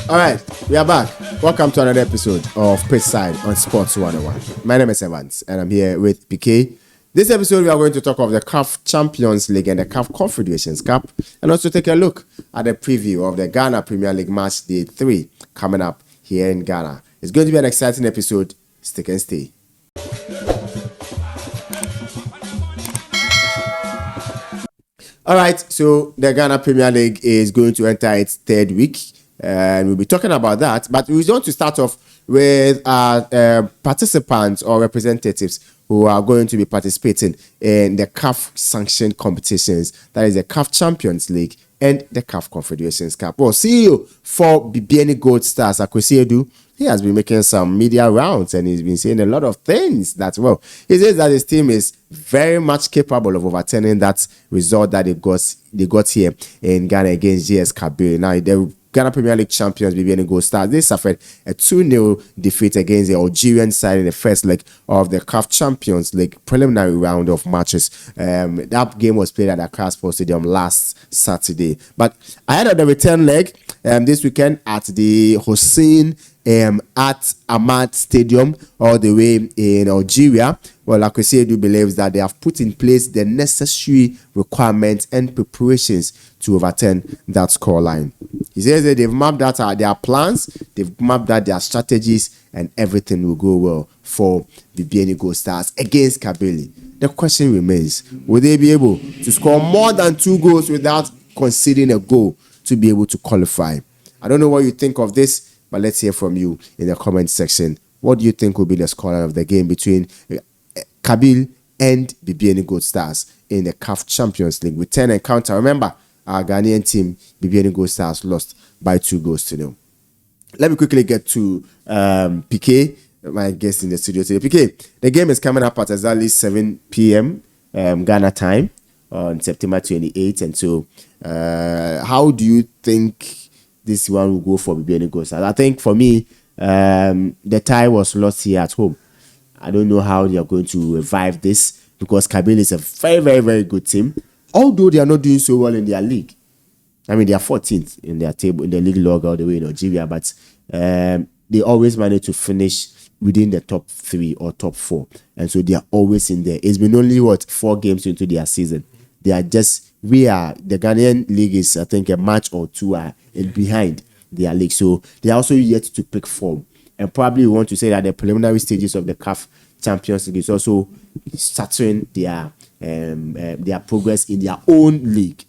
All right, we are back. Welcome to another episode of Pitchside on Sports 101. My name is Evans, and I'm here with PK. This episode, we are going to talk of the CAF Champions League and the CAF Confederations Cup, and also take a look at the preview of the Ghana Premier League Match Day 3 coming up here in Ghana. It's going to be an exciting episode. Stick and stay. All right, so the Ghana Premier League is going to enter its third week, and we'll be talking about that. But we want to start off with participants or representatives who are going to be participating in the CAF sanctioned competitions. That is the CAF Champions League and the CAF Confederations Cup. Well, CEO for BBN Gold Stars, Akwesi Edu, he has been making some media rounds and he's been saying a lot of things that, well, he says that his team is very much capable of overturning that result that they got here in Ghana against GS Kabir. Now, the Ghana Premier League champions, BBN Gold Stars, they suffered a 2-0 defeat against the Algerian side in the first leg of the CAF Champions League preliminary round of matches. That game was played at Accra Sports Stadium last Saturday. But ahead of the return leg this weekend at the Hussein at Ahmad Stadium all the way in Algeria, well, Akwesi Edu believes that they have put in place the necessary requirements and preparations to overturn that scoreline. He says that they've mapped out their plans, they've mapped out their strategies, and everything will go well for the BBN Gold Stars against Kabylie. The question remains, will they be able to score more than 2 goals without conceding a goal to be able to qualify? I don't know what you think of this, but let's hear from you in the comment section. What do you think will be the scoreline of the game between Kabylie and BBN Gold Stars in the CAF Champions League return encounter? Remember, our Ghanaian team, BBN Gold Stars, lost by 2-0. Let me quickly get to PK, my guest in the studio today. PK, the game is coming up at exactly 7 p.m. Ghana time on September 28th. And so, how do you think this one will go for BBN Gold Stars? I think for me, the tie was lost here at home. I don't know how they are going to revive this because Kabylie is a very, very, very good team. Although they are not doing so well in their league. I mean, they are 14th in their table, in the league log all the way in Algeria, but they always manage to finish within the top 3 or top 4. And so they are always in there. It's been only, 4 games into their season. The Ghanaian league is, I think, a match or 2 behind their league. So they are also yet to pick form. And probably we want to say that the preliminary stages of the CAF Champions League is also starting their progress in their own league.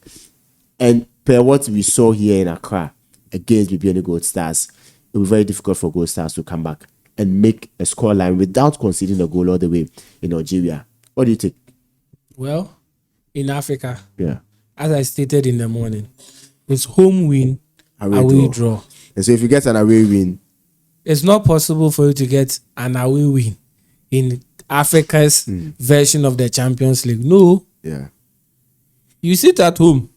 And per what we saw here in Accra against BBN Gold Stars, it will be very difficult for Gold Stars to come back and make a scoreline without conceding a goal all the way in Algeria. What do you think? Well, in Africa, as I stated in the morning, it's home win, away draw. And so if you get an away win, it's not possible for you to get an away win in Africa's version of the Champions League. No. Yeah. You sit at home,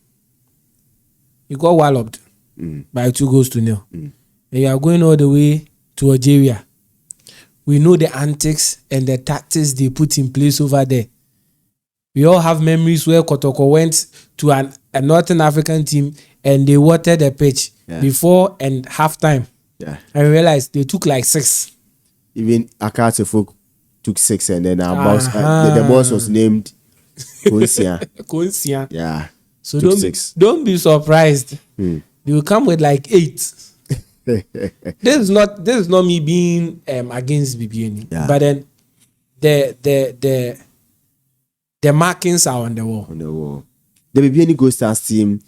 you got walloped by 2-0. And you are going all the way to Algeria. We know the antics and the tactics they put in place over there. We all have memories where Kotoko went to a Northern African team and they watered the pitch before and halftime. Yeah. I realized they took like 6. Even Akate Folk took 6, and then our boss, the boss was named Konsia. Yeah. So don't be surprised. They will come with like 8. This is not me being against BBN, but then the markings are on the wall. The BBN Gold Stars team,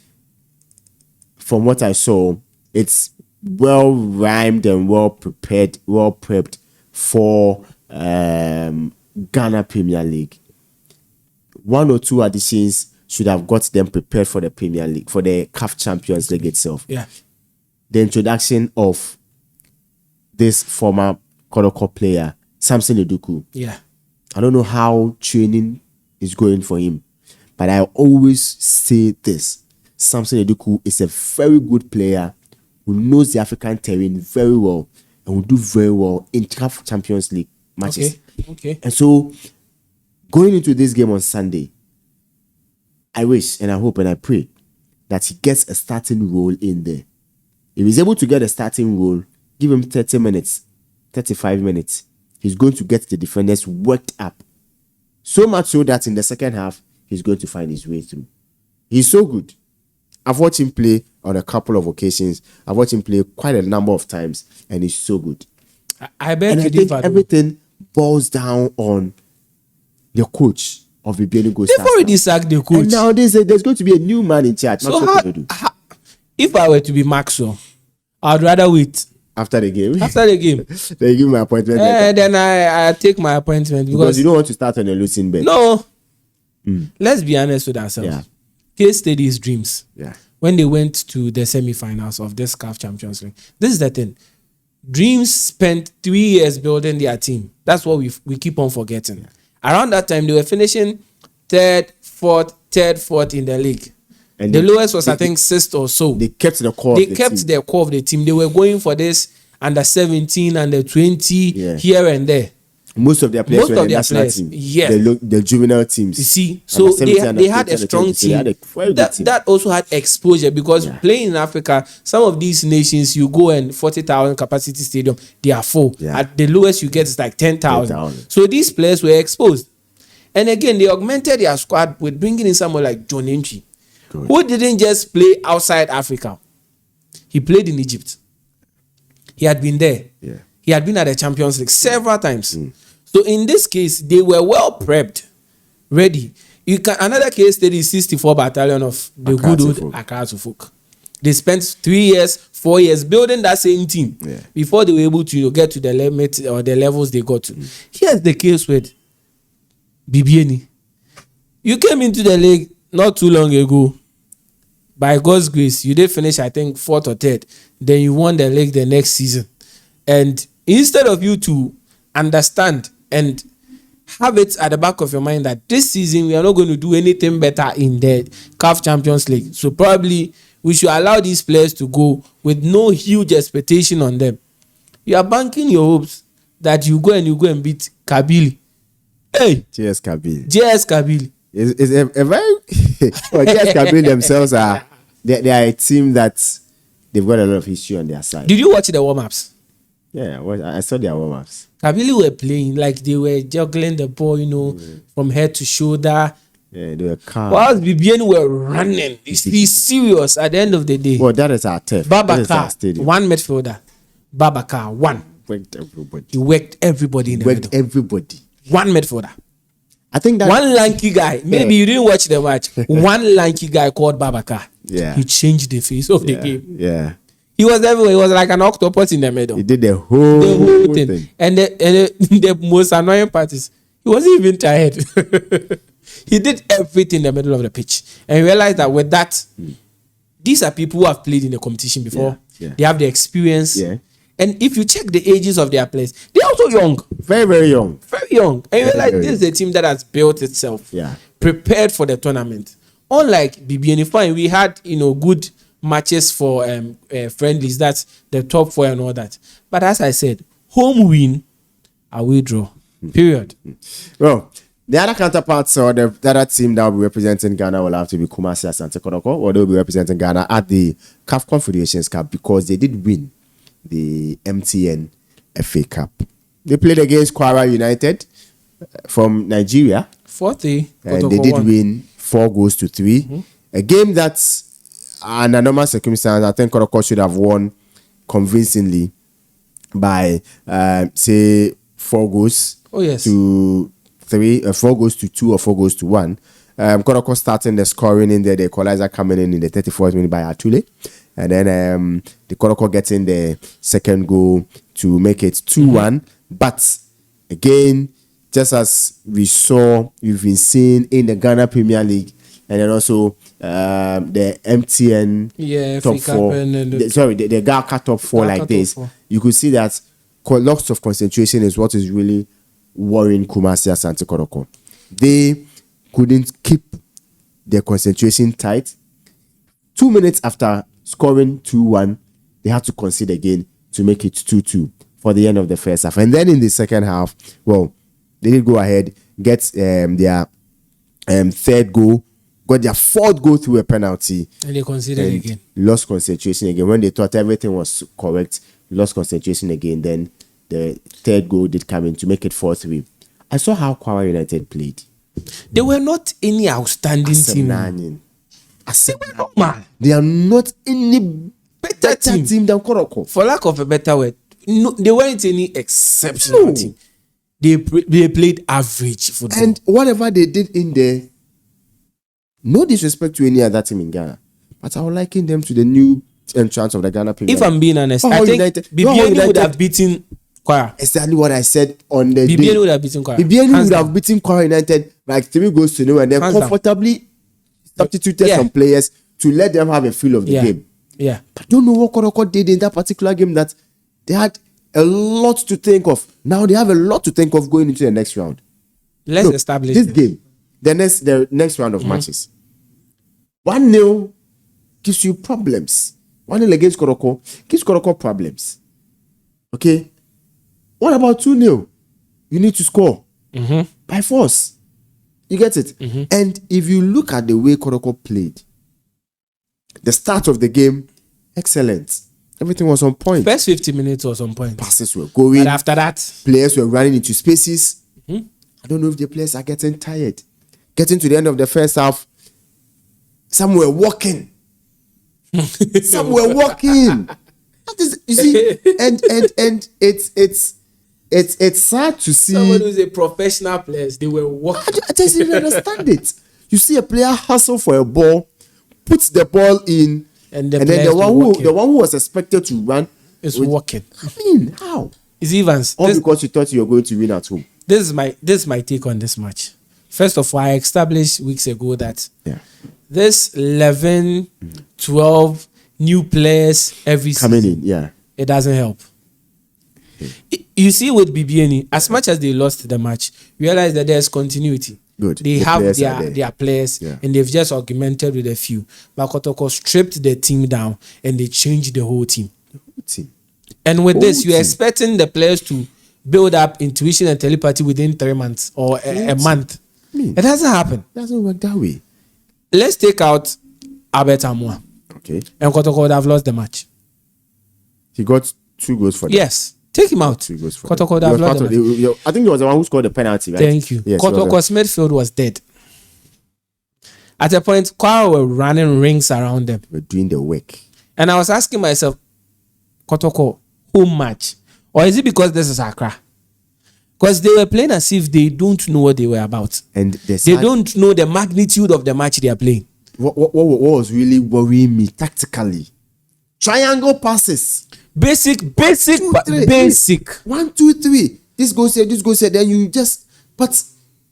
from what I saw, it's well rhymed and well prepared, well prepped for Ghana Premier League. 1 or 2 additions should have got them prepared for the Premier League, for the CAF Champions League itself. Yeah. The introduction of this former Kodoko player, Samson Eduku. Yeah. I don't know how training is going for him, but I always say this: Samson Eduku is a very good player who knows the African terrain very well and will do very well in CAF Champions League matches. Okay. And so, going into this game on Sunday, I wish and I hope and I pray that he gets a starting role in there. If he's able to get a starting role, give him 30 minutes, 35 minutes, he's going to get the defenders worked up. So much so that in the second half, he's going to find his way through. He's so good. I've watched him play on a couple of occasions. I've watched him play quite a number of times, and he's so good. I bet and I think everything boils down on the coach of the Bibiani Gold Stars. They've already sacked the coach. And now there's going to be a new man in charge. So if I were to be Maxwell, I'd rather wait. After the game? After the game. They give my appointment. Then I take my appointment. Because you don't want to start on a losing bet. No. Let's be honest with ourselves. Yeah. Case studies dreams. Yeah. When they went to the semi-finals of this CAF Champions League. This is the thing. Dreams spent 3 years building their team. That's what we keep on forgetting. Yeah. Around that time, they were finishing third, fourth in the league. And the lowest was, I think, sixth or so. They kept the core of the team. They were going for this under 17, under 20, here and there. Most of their players were in the national team. Yes. The juvenile teams. You see, so they had a strong team. That also had exposure because playing in Africa, some of these nations, you go and 40,000 capacity stadium, they are full. Yeah. At the lowest you get is like 10,000. So these players were exposed. And again, they augmented their squad with bringing in someone like John Entry, who didn't just play outside Africa. He played in Egypt. He had been there. Yeah. He had been at the Champions League several times. So in this case, they were well prepped, ready. Another case study is 64 Battalion of the good old Accra Folk. They spent 3 years, 4 years building that same team before they were able to get to the limit or the levels they got to. Here's the case with Bibiani. You came into the league not too long ago. By God's grace, you did finish, I think, 4th or 3rd. Then you won the league the next season. And instead of you to understand and have it at the back of your mind that this season we are not going to do anything better in the CAF Champions League. So probably we should allow these players to go with no huge expectation on them. You are banking your hopes that you go and beat Kabili. Hey! JS Kabili. JS Kabili. Is a very... JS Kabili themselves are... They are a team that they've got a lot of history on their side. Did you watch the warm-ups? Yeah, I saw their warm-ups. Kabili were playing like they were juggling the ball, from head to shoulder. Yeah, they were calm. Whilst Bibiani were running. He's serious at the end of the day. Well, that is our turf. Babakar, one midfielder. Babakar, one. Worked everybody. He worked everybody in the middle. Everybody. One midfielder. I think that... One lanky guy. Maybe you didn't watch the match. One lanky guy called Babakar. Yeah. He changed the face of the game. Yeah. He was everywhere. He was like an octopus in the middle. He did the whole thing. And the most annoying part is he wasn't even tired. He did everything in the middle of the pitch. And he realized that with that, these are people who have played in the competition before. Yeah. They have the experience. Yeah. And if you check the ages of their players, they're also young. Very, very young. Very young. And you realize this is a team that has built itself. Yeah. Prepared for the tournament. Unlike Bibiani, fine, we had, good matches for friendlies. That's the top 4 and all that. But as I said, home win, away draw. Period. Well, the other counterparts or the other team that will be representing Ghana will have to be Kumasi Asante Kotoko, or they'll be representing Ghana at the CAF Confederations Cup because they did win the MTN FA Cup. They played against Kwara United from Nigeria. 40. And they did win 4-3. A game that's under normal circumstances, I think Kotoko should have won convincingly by, say, 4-3, 4-2 or 4-1. Kotoko starting the scoring in there, the equalizer coming in the 34th minute by Atule. And then the Kotoko getting the second goal to make it 2-1. But again, just as we've been seeing in the Ghana Premier League, and then also the MTN top 4, the Ghana top 4 like this, you could see that lots of concentration is what is really worrying Kumasi Asante Kotoko. They couldn't keep their concentration tight. 2 minutes after scoring 2-1, they had to concede again to make it 2-2 for the end of the first half. And then in the second half, well, they did go ahead, get their third goal got their fourth goal through a penalty. And they considered and again. Lost concentration again. When they thought everything was correct, lost concentration again. Then the third goal did come in to make it 4-3. I saw how Kwara United played. They were not any outstanding team. They are not any better team than Koroko. For lack of a better word, no, they weren't any exceptional team. They played average football. And whatever they did in there, no disrespect to any other team in Ghana, but I would liken them to the new entrance of the Ghana Premier If I'm being honest, I think BBN would have beaten Kwara. Exactly what I said on the day. BBN would have beaten Kwara. BBN would have beaten Kwara United like 3 goals to 0, and then comfortably substituted some players to let them have a feel of the game. Yeah. I don't know what Koroko did in that particular game that they had a lot to think of. Now they have a lot to think of going into the next round. Let's establish this game. The next round of matches. 1-0 gives you problems. 1-0 against Koroko gives Koroko problems. Okay? What about 2-0? You need to score by force. You get it? And if you look at the way Koroko played, the start of the game, excellent. Everything was on point. First 50 minutes was on point. Passes were going. But after that, players were running into spaces. I don't know if the players are getting tired. Getting to the end of the first half, some were walking. Some were walking. That is, you see, and it's sad to see. Someone who's a professional player, they were walking. I just didn't understand it. You see a player hustle for a ball, puts the ball in, and then the one who was expected to run is walking. I mean, how? It's Evans. All because you thought you were going to win at home. This is my take on this match. First of all, I established weeks ago that this 11, 12 new players every coming season, in, it doesn't help. You see, with BBN, as much as they lost the match, realize that there's continuity. Good. They have their players, and they've just augmented with a few. But Kotoko stripped the team down, and they changed the whole team. And with this, you're expecting the players to build up intuition and telepathy within 3 months or a month. It doesn't happen. It doesn't work that way. Let's take out Albert Amua. Okay. And Kotoko would have lost the match. He got 2 goals for them. Yes. Take him out. 2 goals for Kotoko would have lost the match. I think he was the one who scored the penalty, right? Thank you. Yes, Kotoko's midfield was dead. At a point, Kwara were running rings around them. We're doing the work. And I was asking myself, Kotoko, home match? Or is it because this is Accra? Because they were playing as if they don't know what they were about. And they don't know the magnitude of the match they are playing. What was really worrying me tactically? Triangle passes. Basic. 1, 2, 3. This goes here. Then you just. But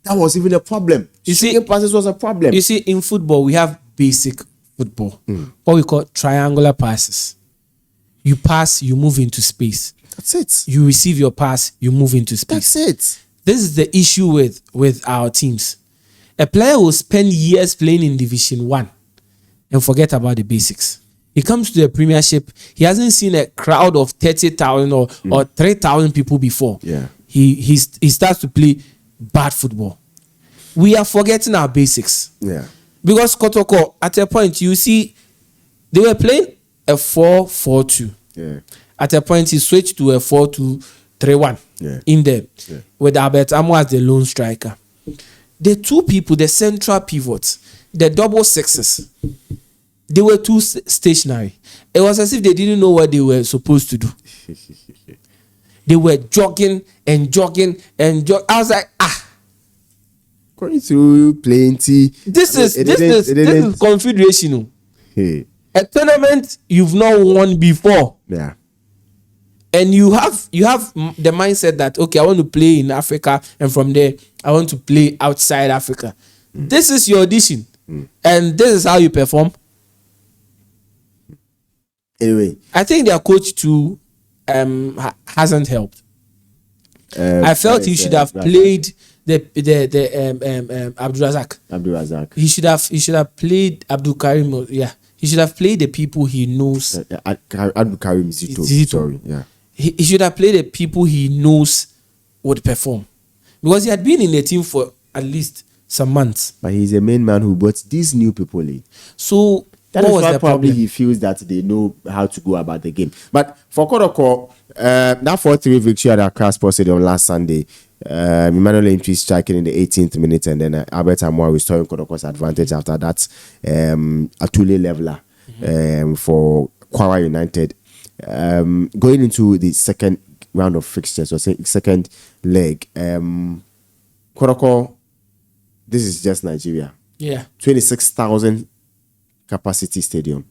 that was even a problem. You see, passes was a problem. You see, in football we have basic football, what we call triangular passes. You pass, you move into space. That's it. You receive your pass, you move into space. That's it. This is the issue with our teams. A player will spend years playing in Division 1 and forget about the basics. He comes to the Premiership, he hasn't seen a crowd of 30,000 or 3,000 people before. Yeah. He starts to play bad football. We are forgetting our basics. Yeah. Because Kotoko, at a point, you see, they were playing a 4-4-2. Yeah. At a point, he switched to a 4-2-3-1 in there with Albert Amo as the lone striker. The 2 people, the central pivots, the double sixes, they were too stationary. It was as if they didn't know what they were supposed to do. They were jogging. I was like, going through plenty. This is confederation. Hey. A tournament you've not won before. Yeah. And you have the mindset that, okay, I want to play in Africa, and from there I want to play outside Africa. This is your audition, and this is how you perform. Anyway, I think their coach too hasn't helped. I felt he should have played the Abdul Razak. He should have played Abdul Karim. Yeah, he should have played the people he knows. Abdul Karim Zito. Sorry, yeah. He should have played the people he knows would perform, because he had been in the team for at least some months. But he's a main man who brought these new people in. So That what is was why the probably problem? he feels that they know how to go about the game. But for Kodoko, that 4-3 victory at Accra Sports Stadium last Sunday, Emmanuel Entry striking in the 18th minute, and then Albert Amwa restoring Kodoko's advantage after that Atule leveler for Kwara United. Going into the second round of fixtures, or second leg, Kodoko, this is just Nigeria. Yeah. 26,000 capacity stadium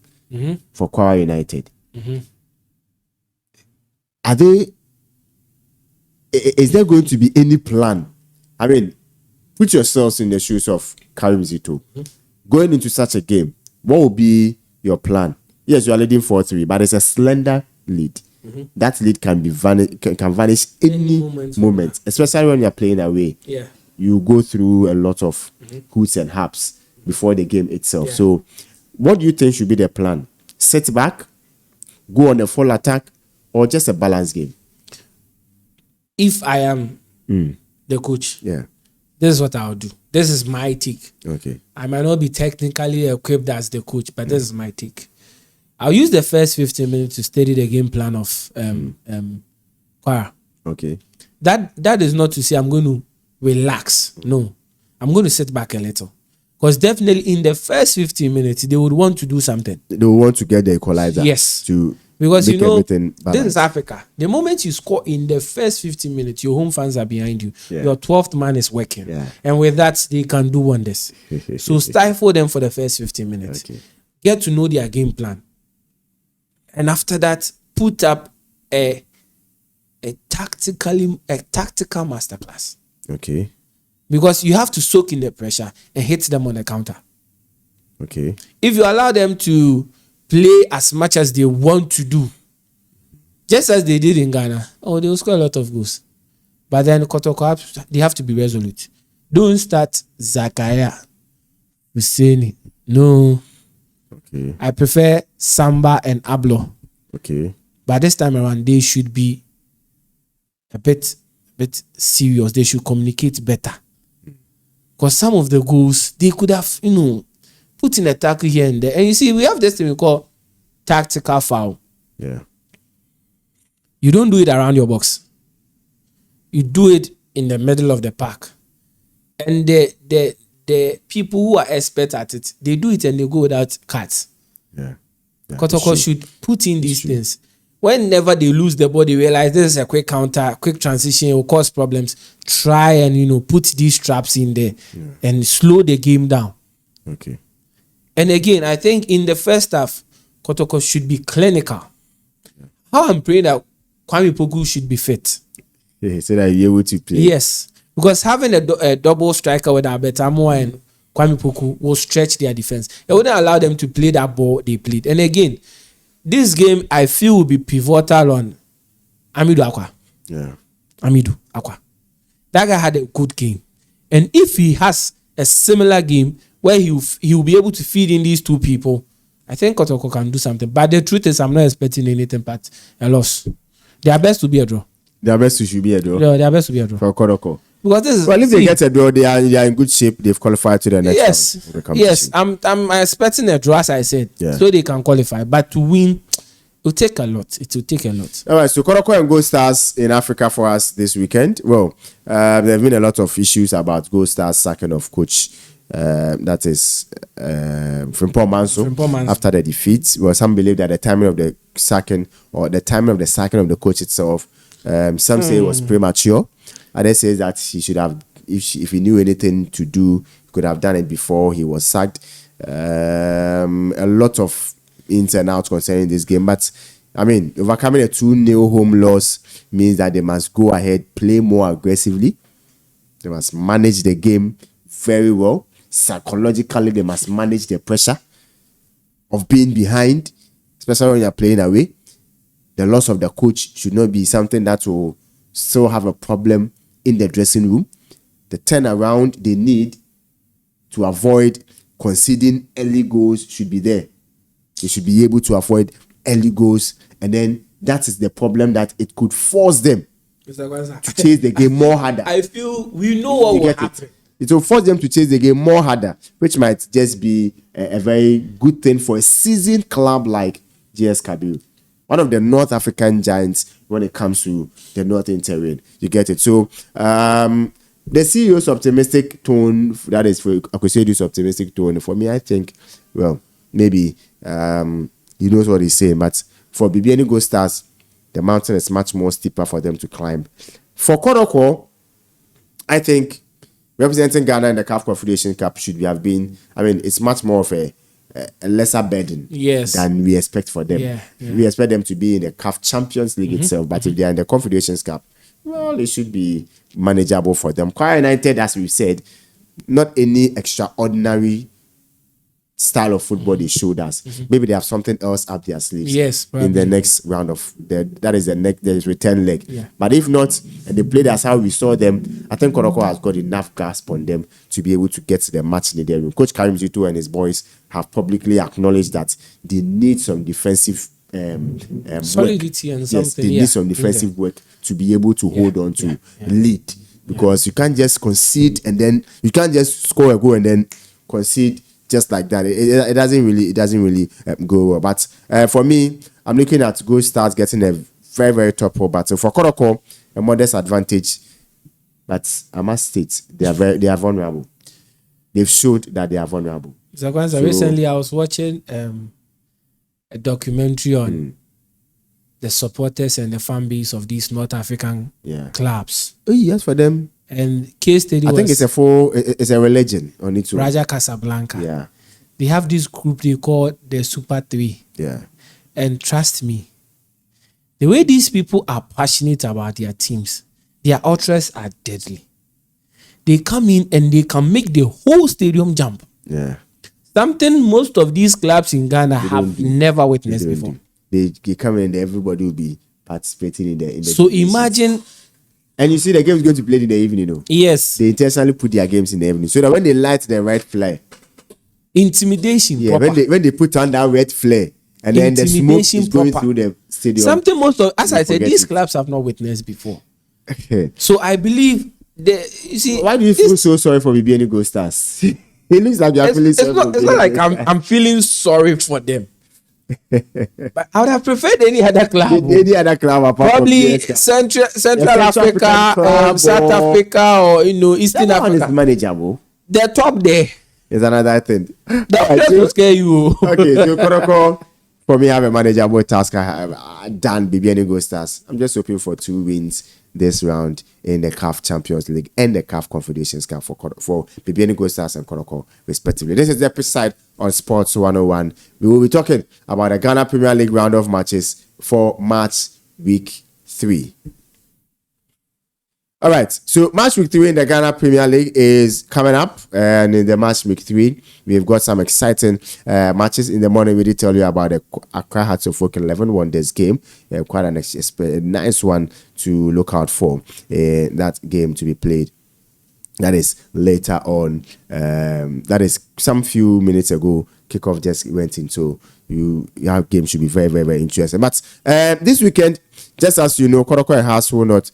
for Kwara United. Are they? Is there going to be any plan? I mean, put yourselves in the shoes of Karim Zito. Going into such a game, what will be your plan? Yes, you are leading 4-3, but it's a slender lead. That lead can be can vanish any moment, especially when you are playing away. Yeah. You go through a lot of hoots and haps before the game itself. Yeah. So, what do you think should be the plan? Sit back, go on a full attack, or just a balanced game? If I am the coach, Yeah. this is what I'll do. This is my take. Okay. I might not be technically equipped as the coach, but this is my take. I'll use the first 15 minutes to study the game plan of Kwara. Okay. That is not to say I'm going to relax. No. I'm going to sit back a little. Because definitely in the first 15 minutes, they would want to do something. They will want to get the equalizer. Yes. To because make everything this balanced. is Africa. The moment you score in the first 15 minutes, your home fans are behind you. Yeah. Your 12th man is working. Yeah. And with that, they can do wonders. So stifle them for the first 15 minutes. Okay. Get to know their game plan. And after that, put up a tactical masterclass. Okay. Because you have to soak in the pressure and hit them on the counter. Okay. If you allow them to play as much as they want to do, just as they did in Ghana, they will score a lot of goals. But then Kotoko, they have to be resolute. Don't start Zakaria Husseini. No. Okay. I prefer Samba and Ablo. Okay. But this time around, they should be a bit serious. They should communicate better. Because some of the goals, they could have, put in a tackle here and there. And you see, we have this thing we call tactical foul. Yeah. You don't do it around your box. You do it in the middle of the park. And the people who are expert at it, they do it and they go without cards. Yeah. Kotoko should put in these things. Whenever they lose the ball, they realize this is a quick counter, quick transition, will cause problems. Try and, put these traps in there and slow the game down. Okay. And again, I think in the first half, Kotoko should be clinical. How I'm praying that Kwame Poku should be fit. Yeah, so that you're able to play. Yes. Because having a double striker with Abetamo and Kwame Poku will stretch their defense. It wouldn't allow them to play that ball they played. And again, this game I feel will be pivotal on Amidu Akwa. Yeah. Amidu Akwa. That guy had a good game. And if he has a similar game where he will be able to feed in these two people, I think Kotoko can do something. But the truth is, I'm not expecting anything but a loss. Their best to be a draw. Their best should be a draw. Yeah, their best to be a draw. For Kodoko. Because this is, Well, if they get a draw, they are in good shape. They've qualified to the next round of the competition. Yes. I'm expecting a draw, as I said, so they can qualify. But to win, it will take a lot. It will take a lot. All right, so Kodoko and Gold Stars in Africa for us this weekend. Well, there have been a lot of issues about Gold Stars sacking of coach. That is Frimpong Manso after the defeat. Well, some believe that the timing of the sacking of the coach itself, some say it was premature. Others say that he should have, if he knew anything to do, he could have done it before he was sacked. A lot of ins and outs concerning this game, but I mean, overcoming a 2-0 home loss means that they must go ahead, play more aggressively. They must manage the game very well. Psychologically, they must manage the pressure of being behind, especially when you're playing away. The loss of the coach should not be something that will still have a problem in the dressing room. The turnaround they need to avoid conceding early goals should be there. They should be able to avoid early goals, and then that is the problem that it could force them to chase the game more harder. I feel we know what will happen. it will force them to chase the game more harder, which might just be a very good thing for a seasoned club like GS Kabylie, one of the North African giants when it comes to the Northern Terrain. You get it? So the CEO's optimistic tone, that is for Akosiedu's optimistic tone, for me, I think, well, maybe he knows what he's saying, but for BBN Go Stars, the mountain is much more steeper for them to climb. For Kodoko, I think representing Ghana in the CAF Confederation Cup should have been, I mean, it's much more of a lesser burden than we expect for them. We expect them to be in the CAF Champions League itself, but if they are in the Confederations Cup, well, it should be manageable for them. Kwara United, as we said, not any extraordinary style of football they showed us. Maybe they have something else up their sleeves in the next round of the return leg. But if not, and they played as how we saw them, I think Kodoko has got enough grasp on them to be able to get to the match in the room. Coach Karim Zito and his boys have publicly acknowledged that they need some defensive solidity and something. Yes, they need some defensive work to be able to hold on to lead, because you can't just concede and then you can't just score a goal and then concede just like that. It doesn't really go well. But for me, I'm looking at Gold Stars getting a very, very top four battle. For Kodoko, a modest advantage, but I must state they are vulnerable. They've showed that they are vulnerable. So recently I was watching a documentary on the supporters and the fan base of these North African clubs. Oh yes, for them. And case study, I think it's a religion on it too. Raja Casablanca. Yeah. They have this group they call the Super 3. Yeah. And trust me, the way these people are passionate about their teams, their ultras are deadly. They come in and they can make the whole stadium jump. Yeah. Something most of these clubs in Ghana have never witnessed before. They come in and everybody will be participating in the so imagine. And you see the game is going to play in the evening, you know? Yes. They intentionally put their games in the evening so that when they light the red flare, intimidation. Yeah, when they put on that red flare and then the smoke is going through the stadium. Something most of, as I said, these clubs have not witnessed before. So I believe you see. Why do you feel so sorry for BBN Gold Stars? It looks like you are feeling sorry. It's not like I'm feeling sorry for them. But I would have preferred any other club. Any other club apart probably from Central Africa, South Africa, or Eastern Africa. One is manageable. The top there is another thing. That will scare you. Okay, so Kodoko, for me, have a manageable task. I have done BBN Gold Stars. I'm just hoping for 2 wins this round in the CAF Champions League and the CAF Confederations Cup for BBN Gold Stars and Kodoko, respectively. This is the Pitchside on Sports 101. We will be talking about the Ghana Premier League round of matches for March week 3. All right, so March week 3 in the Ghana Premier League is coming up, and in the March week 3, we've got some exciting matches. In the morning, we did tell you about the Accra Hearts of Oak 11 Wonders game. Quite a nice one to look out for. That game to be played. That is later on. That is some few minutes ago. Kickoff just went in, so your game should be very, very, very interesting. But this weekend, just as you know, Kodoko and Hearts will not.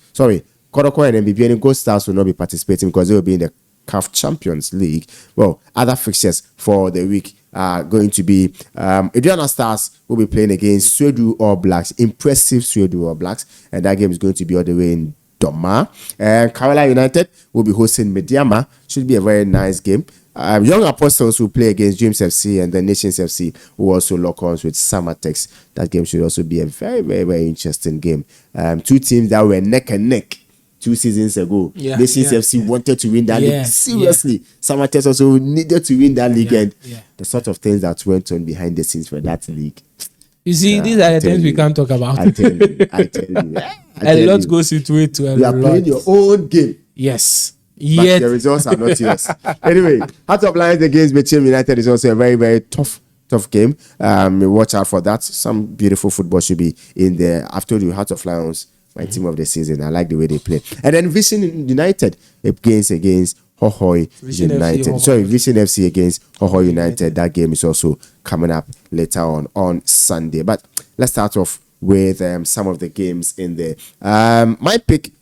Kodoko and BBN Gold Stars will not be participating because they will be in the CAF Champions League. Well, other fixtures for the week are going to be Adriana Stars will be playing against Swedu All Blacks, impressive Swedu All Blacks, and that game is going to be all the way in Doma. And Kerala United will be hosting Mediama. Should be a very nice game. Young Apostles will play against Dreams FC, and the Nations FC will also lock arms with Samatex. That game should also be a very, very, very interesting game. 2 teams that were neck and neck 2 seasons ago. Nations FC wanted to win that league seriously. Samatex also needed to win that league, and the sort of things that went on behind the scenes for that league. You see, these are the things we can't talk about. I tell you. A lot goes into it. You are playing your own game. Yes. But the results are not yours. Anyway, Heart of Lions against Betchem United is also a very, very tough game. Watch out for that. Some beautiful football should be in there. I've told you, Heart of Lions, my team of the season. I like the way they play. And then Vision United against Hohoi United. Vision FC against Hohoi United. That game is also coming up later on Sunday. But let's start off with some of the games in there. My pick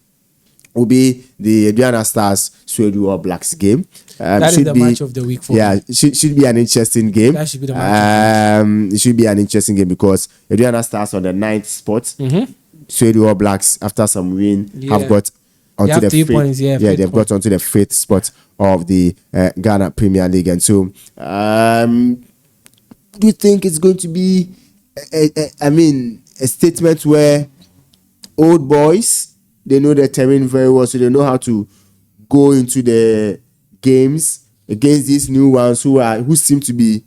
will be the Aduana Stars Suedu All Blacks game. That is the match of the week for me. Should be an interesting game. That should be the match. It should be an interesting game because Aduana Stars on the 9th spot. Suedu All Blacks, after some win, have got onto the 5th. Points, they've got onto the 5th spot of the Ghana Premier League. And so, do you think it's going to be, a statement where old boys, they know their terrain very well, so they know how to go into the games against these new ones who seem to be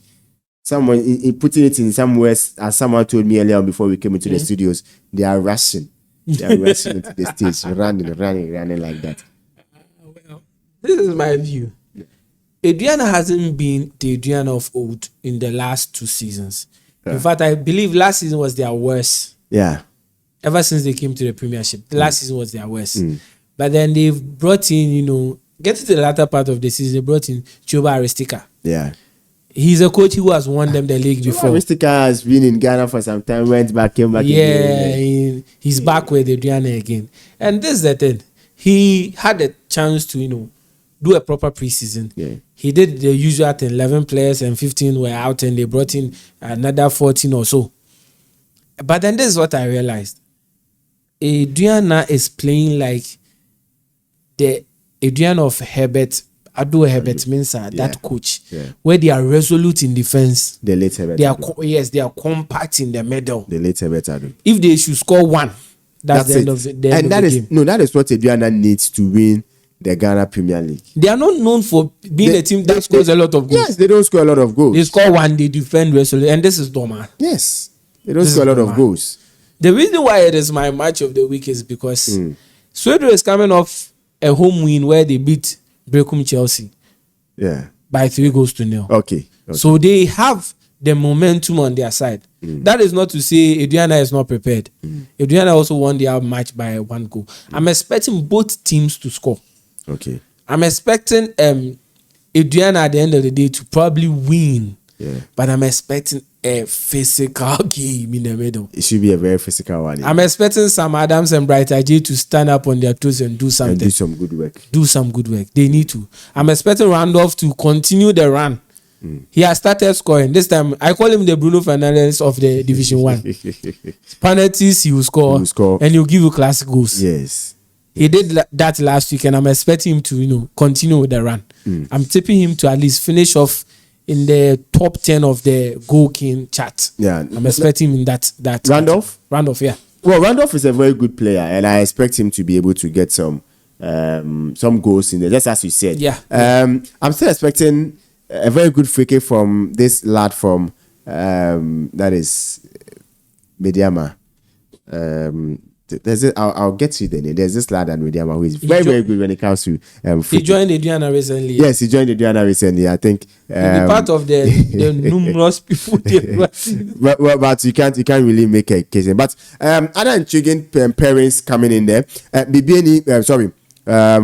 someone in putting it in some ways, as someone told me earlier on before we came into the studios, they are rushing. They are rushing into the stage, running like that. Well, this is my view. Aduana hasn't been the Aduana of old in the last 2 seasons. In fact, I believe last season was their worst. Yeah. Ever since they came to the Premiership, the last season was their worst. But then they've brought in, get to the latter part of the season, they brought in Choba Aristika. Yeah. He's a coach who has won them the league before. Aristika has been in Ghana for some time, went back, came back again. He's back with Aduana again. And this is the thing. He had a chance to, do a proper preseason. Yeah. He did the usual thing. 11 players and 15 were out, and they brought in another 14 or so. But then this is what I realized. Aduana is playing like the Aduana of Herbert, Ado Herbert Mensah, that coach, where they are resolute in defense. The late Herbert. They are compact in the middle. The late Herbert Ado. If they should score 1, that's the end of the game. That is what Aduana needs to win the Ghana Premier League. They are not known for being a team that scores a lot of goals. Yes, they don't score a lot of goals. They score 1, they defend resolute, and this is Doma. Yes, they don't score a lot of goals. The reason why it is my match of the week is because Sweden is coming off a home win where they beat Brecum Chelsea. Yeah. By 3-0. Okay. So they have the momentum on their side. That is not to say Aduana is not prepared. Aduana also won their match by 1 goal. I'm expecting both teams to score. Okay. I'm expecting Aduana at the end of the day to probably win. Yeah. But I'm expecting a physical game in the middle. It should be a very physical one. I'm expecting Sam Adams and Bright Ajay to stand up on their toes and do something. And do some good work. Do some good work. They need to. I'm expecting Randolph to continue the run. He has started scoring. This time, I call him the Bruno Fernandes of the Division 1. Penalties, he will score. And he'll give you classic goals. Yes. He did that last week, and I'm expecting him to, continue with the run. I'm tipping him to at least finish off in the top 10 of the goal king chart. Yeah. I'm expecting him in that Randolph? Randolph, yeah. Well, Randolph is a very good player, and I expect him to be able to get some goals in there, just as you said. Yeah. I'm still expecting a very good free kick from this lad from that is Mediama. I'll get to the name. There's this lad at Mediama who is very good when it comes to he joined Aduana recently. Yes, he joined Aduana recently. I think he'll be part of the numerous people. but you can't really make a case. But other intriguing pairings coming in there.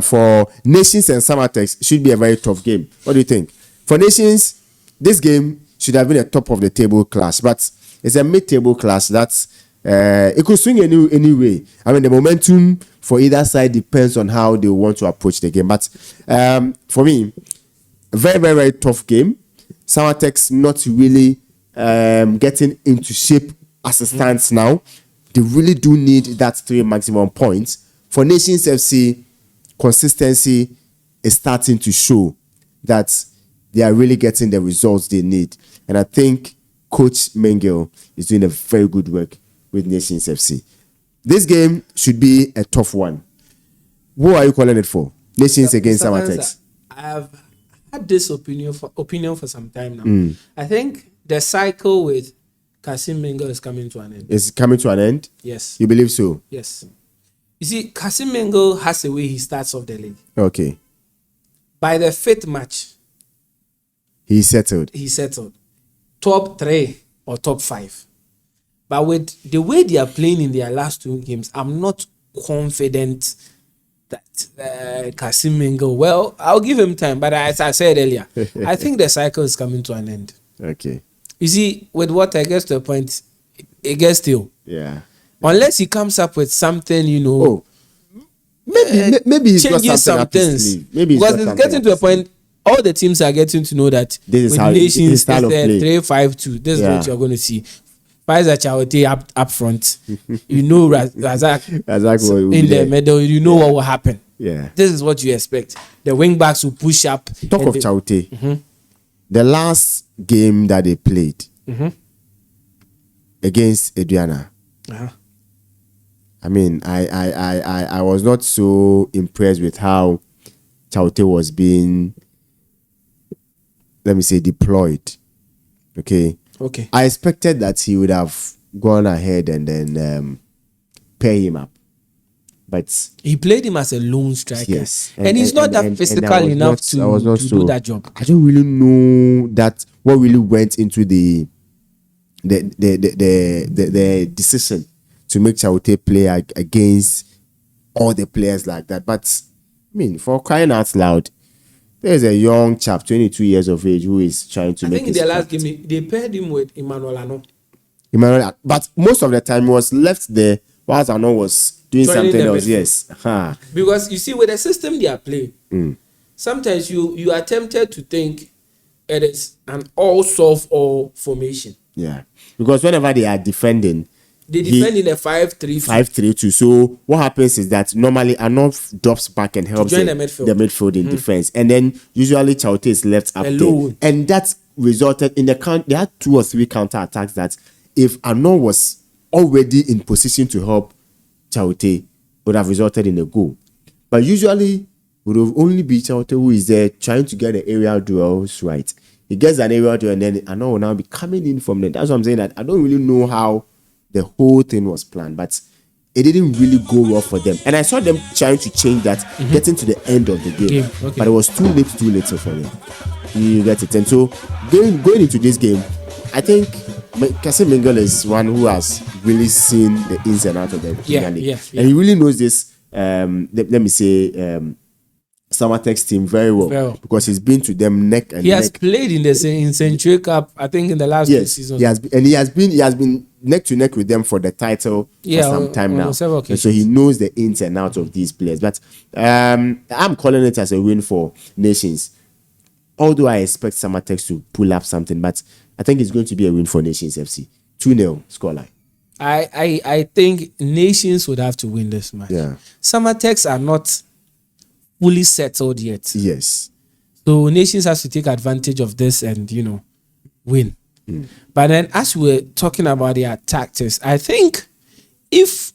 For Nations and Samatex should be a very tough game. What do you think? For Nations, this game should have been a top of the table clash, but it's a mid-table clash that's it could swing any way. I mean, the momentum for either side depends on how they want to approach the game. But for me, a very, very, very tough game. Samatex not really getting into shape as it stands now. They really do need that 3 maximum points. For Nations FC, consistency is starting to show that they are really getting the results they need. And I think Coach Mengel is doing a very good work with Nations FC. This game should be a tough one. What are you calling it for? Nations against Samatex. I have had this opinion for some time now. I think the cycle with Kasim Mengel is coming to an end. It's coming to an end? Yes. You believe so? Yes. You see, Kasim Mengel has a way he starts off the league. Okay. By the 5th match, he settled. Top 3 or top 5. But with the way they are playing in their last 2 games, I'm not confident that Kasim Mengel, well, I'll give him time. But as I said earlier, I think the cycle is coming to an end. Okay. You see, with what I gets to a point, it gets still. Yeah. Unless he comes up with something, maybe he's got changing something some up his things. sleeve. Maybe he's Because got it's something getting up to a his sleeve. point. All the teams are getting to know that This is with how Nations, his style of play. 3-5-2. This is Yeah. what you're going to see. Pfizer Chaote up front. You know Razak Razak will in be the there. middle. You know what will happen. Yeah. This is what you expect. The wing backs will push up. Talk and of Chaote. The last game that they played against Adriana. Uh-huh. I mean, I was not so impressed with how Chaote was being, let me say, deployed. Okay. I expected that he would have gone ahead and then pair him up. But he played him as a lone striker. yes. And he's not that physical enough to do that job. I don't really know that what really went into the decision to make Chaote play against all the players like that. But I mean, for crying out loud, there's a young chap, 22 years of age, who is trying to make. I think in the last game they paired him with Emmanuel Ano. But most of the time he was left there whilst Ano was doing something else. Yes. Because you see, with the system they are playing, sometimes you are tempted to think it is an all-solve-all formation. Yeah. Because whenever they are defending, they defend in a 5-3-2. 5-3-2. So what happens is that normally Ano drops back and helps join the midfield in defense, and then usually Chaote is left up alone. There, and that resulted in the count. They had 2 or 3 counter attacks that, if Ano was already in position to help Chaote, would have resulted in a goal. But usually would have only be Chaote who is there trying to get the aerial duels right. He gets an aerial duel, and then Ano will now be coming in from there. That's what I'm saying, that I don't really know how the whole thing was planned, but it didn't really go well for them. And I saw them trying to change that, getting to the end of the game. But it was too late for them. You get it. And so going into this game, I think Kasim Mingle is one who has really seen the ins and outs of the Premier League. And he really knows this, let me say, Summertex team very well, because he's been to them neck and neck. He has played in Century Cup, I think, in the last 2 seasons. He has been neck to neck with them for the title for some time now. And so he knows the ins and outs of these players. But I'm calling it as a win for Nations. Although I expect Summertex to pull up something, but I think it's going to be a win for Nations FC. 2-0 scoreline. I think Nations would have to win this match. Yeah. Summertex are not fully settled yet. Yes. So Nations has to take advantage of this and, win. But then, as we're talking about their tactics, I think if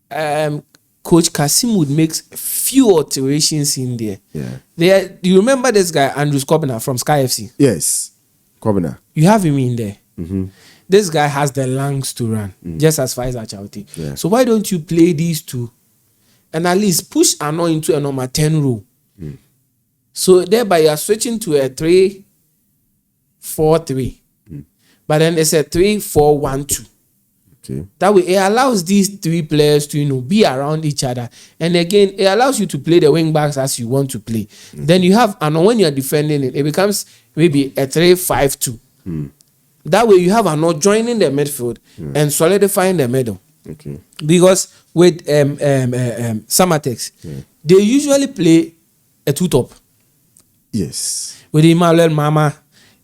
Coach Kasim would make few alterations in there. You remember this guy, Andrew Kobina from Sky FC? Yes. Kobina. You have him in there. This guy has the lungs to run, just as far as Chaote. Yeah. So why don't you play these two and at least push Ano into a number 10 role? So thereby you are switching to a 3-4-3. But then it's a 3-4-1-2. Okay. That way it allows these 3 players to be around each other. And again, it allows you to play the wing backs as you want to play. Then you have Ano, when you're defending it becomes maybe a 3-5-2. That way you have Ano joining the midfield and solidifying the middle. Okay. Because with Summertex, they usually play a 2-top. Yes. With Emmanuel Mama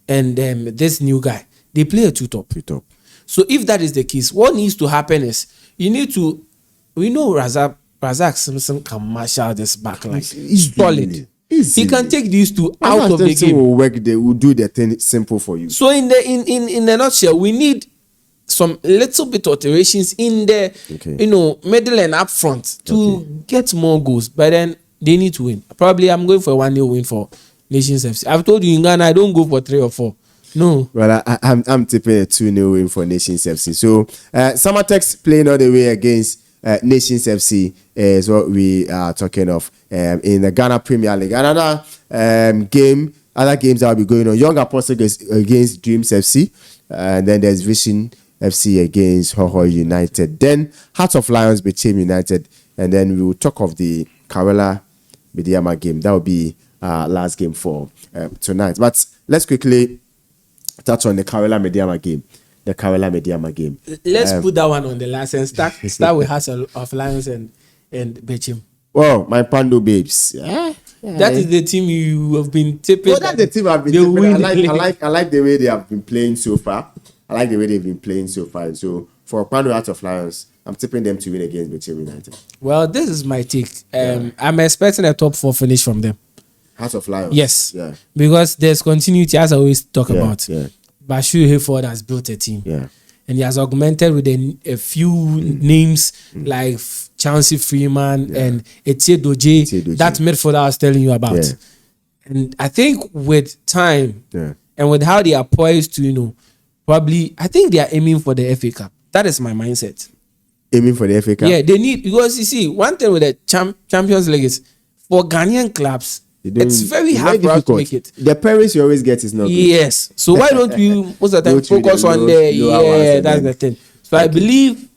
and this new guy, they play a 2-top. 2-top. So if that is the case, what needs to happen is we know Razak Simpson can marshal this back line. Solid. He can take these 2 out of the game. Will work. They will do the thing simple for you. So in the nutshell, we need some little bit alterations in the middle and up front to get more goals. But then they need to win. Probably I'm going for a 1-0 win for Nations FC. I've told you in Ghana I don't go for 3 or 4. No. Well, I'm tipping a 2-0 win for Nations FC. So Summertex playing all the way against Nations FC is what we are talking of in the Ghana Premier League. Another game, other games that will be going on. Young Apostle against Dreams FC, and then there's Vision FC against Hoho United. Then Hearts of Lions Became United, and then we will talk of the Karela Mediama game. That will be last game for tonight. But let's quickly touch on the Karela Mediama game. Let's put that one on the last and start with Hearts of Lions and Bechem. Well, my Pando babes. Yeah. That is the team you have been tipping. Well, that's the team I've been they tipping. win I like the way they have been playing so far. I like the way they've been playing so far. So for Pando Hearts of Lions, I'm tipping them to win against Bechim United. Well, this is my take. I'm expecting a top 4 finish from them. Hearts of Lions. Yes. Yeah. Because there's continuity, as I always talk about. Yeah. Bashir Hayford has built a team. Yeah. And he has augmented with a few names like Chancey Freeman and Etienne Doje. That midfielder I was telling you about. Yeah. And I think with time and with how they are poised to, probably, I think they are aiming for the FA Cup. That is my mindset. Aiming for the FA Cup? Yeah, they need, because you see, one thing with the Champions League is for Ghanaian clubs, it's very hard for us to make it. The parents you always get is not good. Yes. So why don't we most of the time focus on the that's the thing. So I believe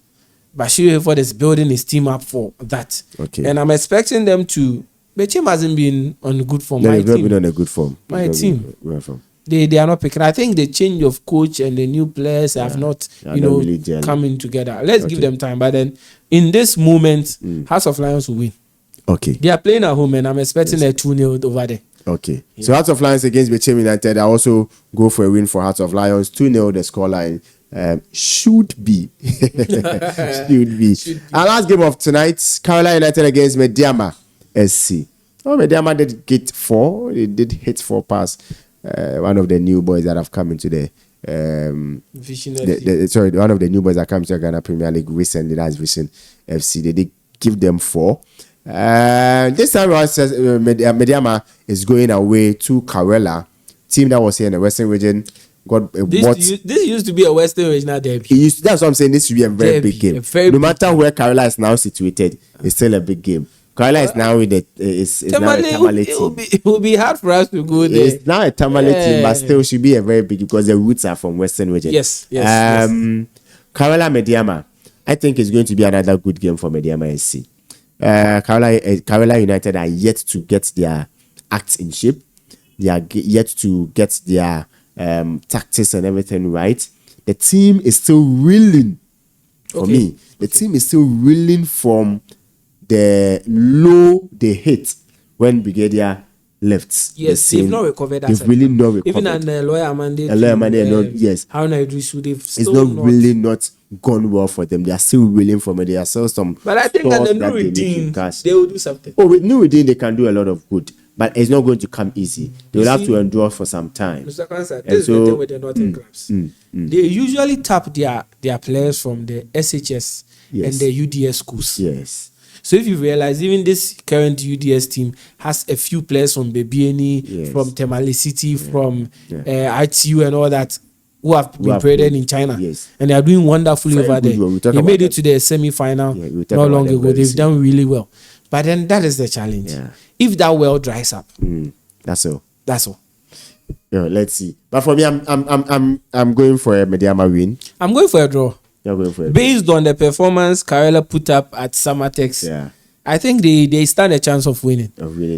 Bashir Hayford is building his team up for that. Okay. And I'm expecting them to. Bechim hasn't been on good form. They've not been on a good form. My team. They are not picking. I think the change of coach and the new players have not, really coming together. Let's give them time. But then in this moment, House of Lions will win. Okay. They are playing at home and I'm expecting a 2-0 over there. Okay. Yeah. So Hearts of Lions against Bechim United. I also go for a win for Hearts of Lions. 2-0 the scoreline. Should be. Should be. Our last game of tonight, Carolina United against Mediama SC. Oh, Mediama did get 4. They did hit 4 pass. One of the new boys that have come into the one of the new boys that came to the Ghana Premier League recently, that's Vision FC. They did give them 4. This time around, Mediama is going away to Karela, team that was here in the Western region. This used to be a Western regional derby. That's what I'm saying. This should be a very big game. No matter where Karela is now situated, it's still a big game. Karela is now with it's now a Tamale team. It will be hard for us to go there. It's now a Tamale team, but still should be a very big because the roots are from Western region. Yes. Karela Mediama, I think it's going to be another good game for Mediama SC. Karela United are yet to get their acts in shape. They are yet to get their tactics and everything right. The team is still reeling. For me, the team is still reeling from the low they hit when Brigadier left. Yes, they've not recovered. They've really not recovered. Even an lawyer Amande. Yes. Haruna Idrisu, they've it's not gone well for them. They are still reeling from it. They are still some. But I think that the Nuruddin, they will do something. Oh, with Nuruddin, they can do a lot of good. But it's not going to come easy. They will have to endure for some time. Mr. Kansa, this is the thing with the Northern clubs. They usually tap their players from the SHS and the UDS schools. Yes. So if you realize, even this current UDS team has a few players from Bebieni, from Tamale City, from ITU and all that, who have been traded in China. Yes. And they are doing wonderfully over there. They made it to the semi-final not long ago. They've done really well. But then that is the challenge. Yeah. If that well dries up, that's all. That's all. Yeah, let's see. But for me, I'm going for a Mediama win. I'm going for a draw. You're going for a Based on the performance Karela put up at Summertex, I think they stand a chance of winning.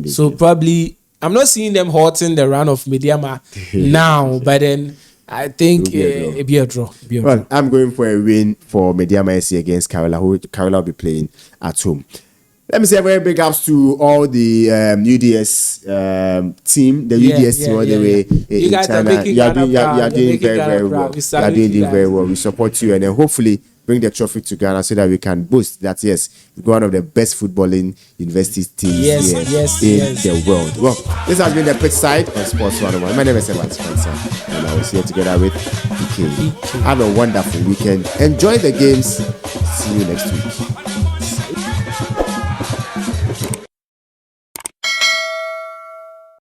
So probably, I'm not seeing them halting the run of Mediama now, but then I think it'll be a draw. Well, I'm going for a win for Mediama SC against Karela, who Karela will be playing at home. Let me say a very big ups to all the UDS team, the UDS team all the way in China. You are doing very well. You are doing very well. We support you and then hopefully bring the trophy to Ghana so that we can boast that yes, we're one of the best footballing university teams in the world. Well, this has been the Pitchside on Sports 101. My name is Evan Spencer and I was here together with PK. Have a wonderful weekend. Enjoy the games. See you next week.